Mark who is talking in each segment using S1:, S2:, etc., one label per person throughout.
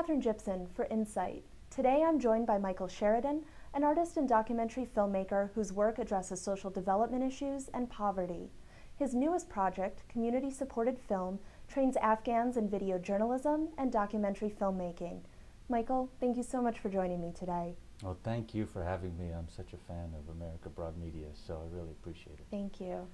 S1: Katherine Gibson for Insight. Today I'm joined by Michael Sheridan, an artist and documentary filmmaker whose work addresses social development issues and poverty. His newest project, community-supported film, trains Afghans in video journalism and documentary filmmaking. Michael, thank you so much for joining me today.
S2: Well, thank you for having me. I'm such a fan of America Broad Media, so I really appreciate it.
S1: Thank you.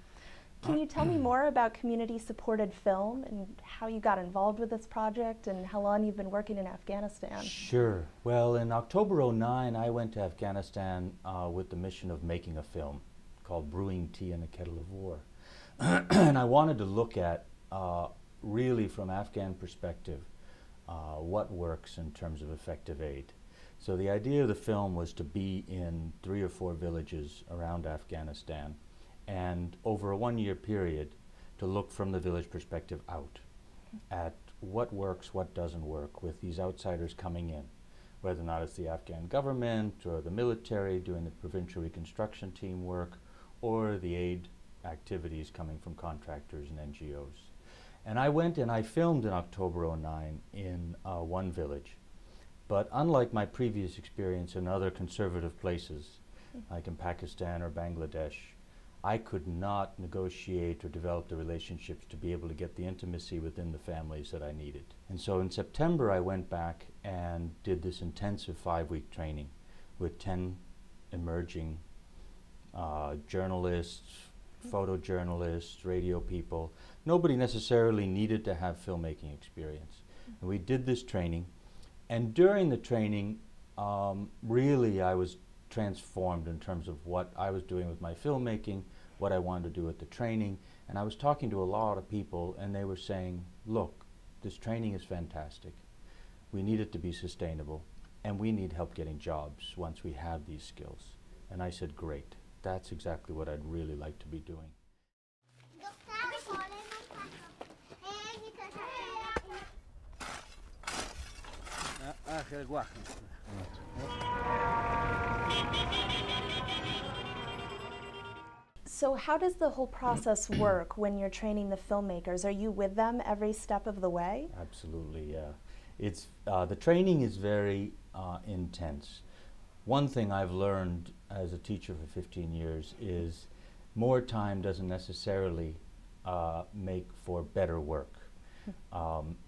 S1: Can you tell me more about community-supported film and how you got involved with this project and how long you've been working in Afghanistan?
S2: Sure. Well, in October '09, I went to Afghanistan with the mission of making a film called Brewing Tea in a Kettle of War. And I wanted to look at, really from Afghan perspective, what works in terms of effective aid. So the idea of the film was to be in 3 or 4 villages around Afghanistan, and over a 1-year period to look from the village perspective out at what works, what doesn't work, with these outsiders coming in, whether or not it's the Afghan government or the military doing the provincial reconstruction team work, or the aid activities coming from contractors and NGOs. And I went and I filmed in October '09 in one village. But unlike my previous experience in other conservative places, like in Pakistan or Bangladesh, I could not negotiate or develop the relationships to be able to get the intimacy within the families that I needed. And so in September I went back and did this intensive 5-week training with 10 emerging journalists, photojournalists, radio people. Nobody necessarily needed to have filmmaking experience. And we did this training, and during the training, really I was transformed in terms of what I was doing with my filmmaking, what I wanted to do with the training. And I was talking to a lot of people and they were saying, look, this training is fantastic. We need it to be sustainable and we need help getting jobs once we have these skills. And I said, great, that's exactly what I'd really like to be doing.
S1: So how does the whole process work when you're training the filmmakers? Are you with them every step of the way?
S2: Absolutely, yeah. It's, the training is very intense. One thing I've learned as a teacher for 15 years is more time doesn't necessarily make for better work.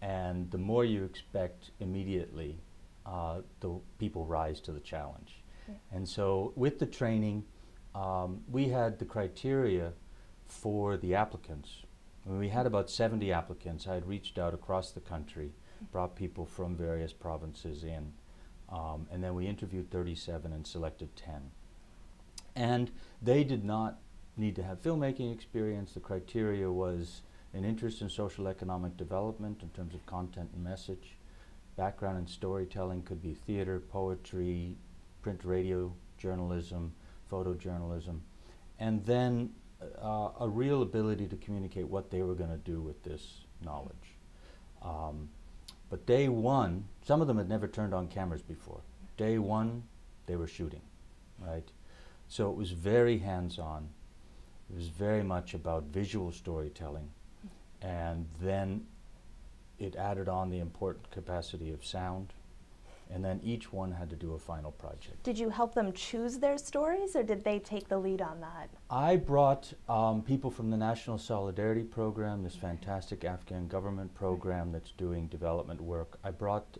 S2: And the more you expect immediately, the people rise to the challenge. And so with the training, we had the criteria for the applicants. When we had about 70 applicants, I had reached out across the country, brought people from various provinces in, and then we interviewed 37 and selected 10. And they did not need to have filmmaking experience. The criteria was an interest in social economic development in terms of content and message. Background in storytelling could be theater, poetry, print radio journalism, photojournalism, and then a real ability to communicate what they were going to do with this knowledge. But day one, some of them had never turned on cameras before. Day one, they were shooting, right? So it was very hands-on. It was very much about visual storytelling, and then it added on the important capacity of sound, and then each one had to do a final project.
S1: Did you help them choose their stories, or did they take the lead on that?
S2: I brought people from the National Solidarity Program, this fantastic Afghan government program that's doing development work. I brought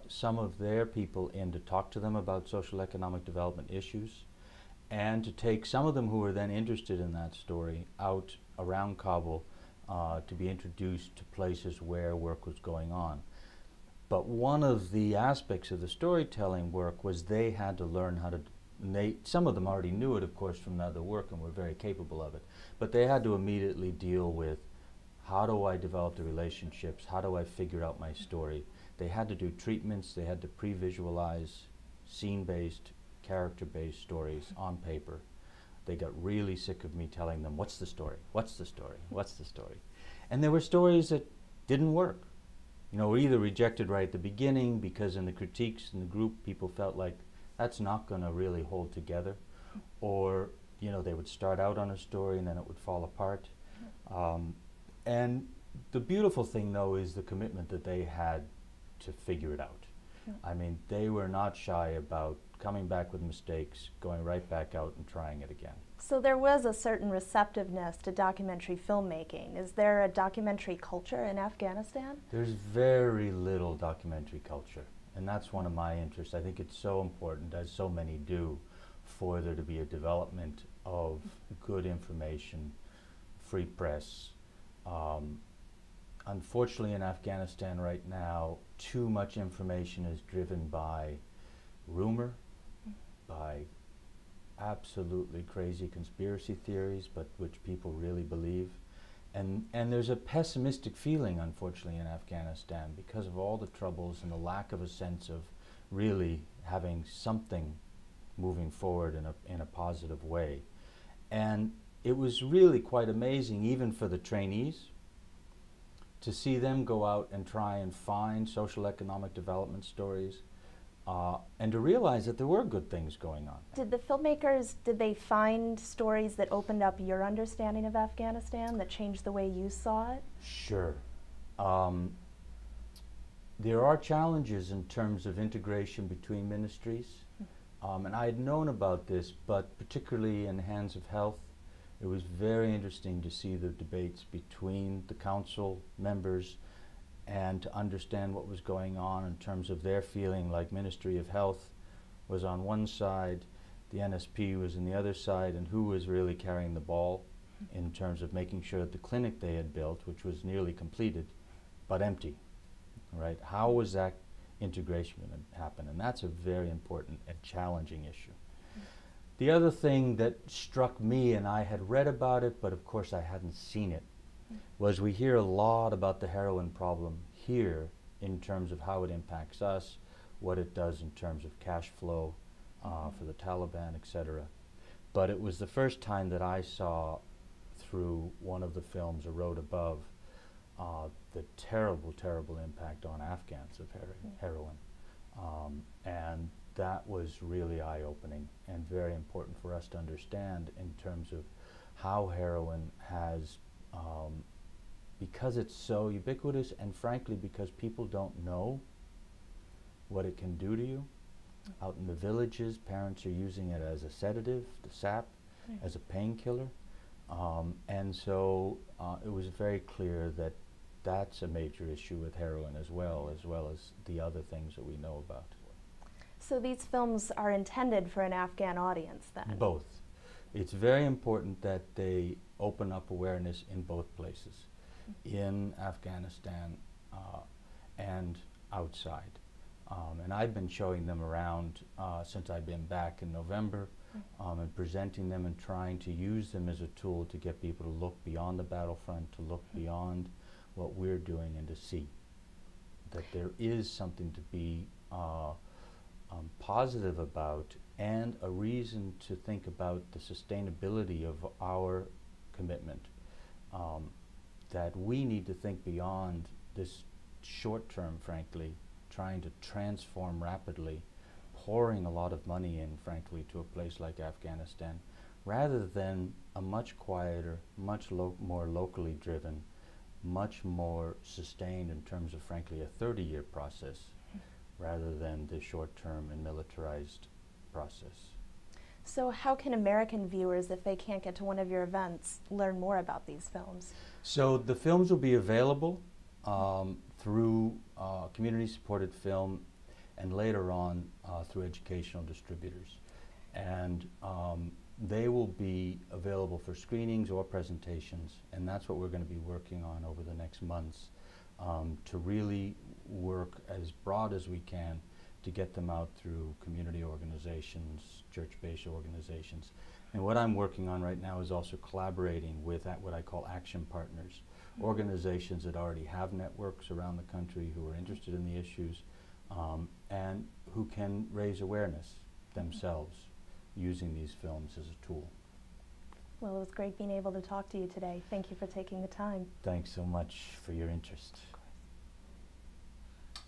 S2: some of their people in to talk to them about social economic development issues, and to take some of them who were then interested in that story out around Kabul to be introduced to places where work was going on. But one of the aspects of the storytelling work was they had to learn how to, some of them already knew it, of course, from other work and were very capable of it, but they had to immediately deal with, how do I develop the relationships, how do I figure out my story? They had to do treatments, they had to pre-visualize scene-based, character-based stories on paper. They got really sick of me telling them, what's the story, what's the story, what's the story? And there were stories that didn't work. You know, were either rejected right at the beginning because in the critiques in the group people felt like that's not going to really hold together, or you know, they would start out on a story and then it would fall apart. And the beautiful thing though is the commitment that they had to figure it out. I mean, they were not shy about coming back with mistakes, going right back out and trying it again.
S1: So there was a certain receptiveness to documentary filmmaking. Is there a documentary culture in Afghanistan?
S2: There's very little documentary culture, and that's one of my interests. I think it's so important, as so many do, for there to be a development of good information, free press. Unfortunately, in Afghanistan right now, too much information is driven by rumor, by absolutely crazy conspiracy theories, but which people really believe. And there's a pessimistic feeling, unfortunately, in Afghanistan because of all the troubles and the lack of a sense of really having something moving forward in a positive way. And it was really quite amazing, even for the trainees, to see them go out and try and find social economic development stories, and to realize that there were good things going on.
S1: Did the filmmakers, did they find stories that opened up your understanding of Afghanistan, that changed the way you saw it?
S2: Sure. There are challenges in terms of integration between ministries, and I had known about this, but particularly in Hands of Health, it was very interesting to see the debates between the council members and to understand what was going on in terms of their feeling like Ministry of Health was on one side, the NSP was on the other side, and who was really carrying the ball in terms of making sure that the clinic they had built, which was nearly completed, but empty, right? How was that integration going to happen? And that's a very important and challenging issue. The other thing that struck me, and I had read about it, but of course I hadn't seen it, was we hear a lot about the heroin problem here in terms of how it impacts us, what it does in terms of cash flow for the Taliban, etc. But it was the first time that I saw through one of the films, A Road Above, the terrible, terrible impact on Afghans of heroin. And that was really eye-opening and very important for us to understand in terms of how heroin has, because it's so ubiquitous and frankly because people don't know what it can do to you. Out in the villages, parents are using it as a sedative, the sap, as a painkiller. And so it was very clear that that's a major issue with heroin as well as the other things that we know about.
S1: So these films are intended for an Afghan audience then?
S2: Both. It's very important that they open up awareness in both places, in Afghanistan and outside. And I've been showing them around since I've been back in November, and presenting them and trying to use them as a tool to get people to look beyond the battlefront, to look beyond what we're doing, and to see that there is something to be positive about, and a reason to think about the sustainability of our commitment. That we need to think beyond this short term, frankly, trying to transform rapidly, pouring a lot of money in, frankly, to a place like Afghanistan, rather than a much quieter, much more locally driven, much more sustained in terms of, frankly, a 30-year process, rather than the short-term and militarized process.
S1: So how can American viewers, if they can't get to one of your events, learn more about these films?
S2: So the films will be available through community-supported film, and later on through educational distributors. And they will be available for screenings or presentations, and that's what we're going to be working on over the next months, to really work as broad as we can to get them out through community organizations, church-based organizations. And what I'm working on right now is also collaborating with what I call action partners, organizations that already have networks around the country who are interested in the issues, and who can raise awareness themselves using these films as a tool.
S1: Well, it was great being able to talk to you today. Thank you for taking the time.
S2: Thanks so much for your interest.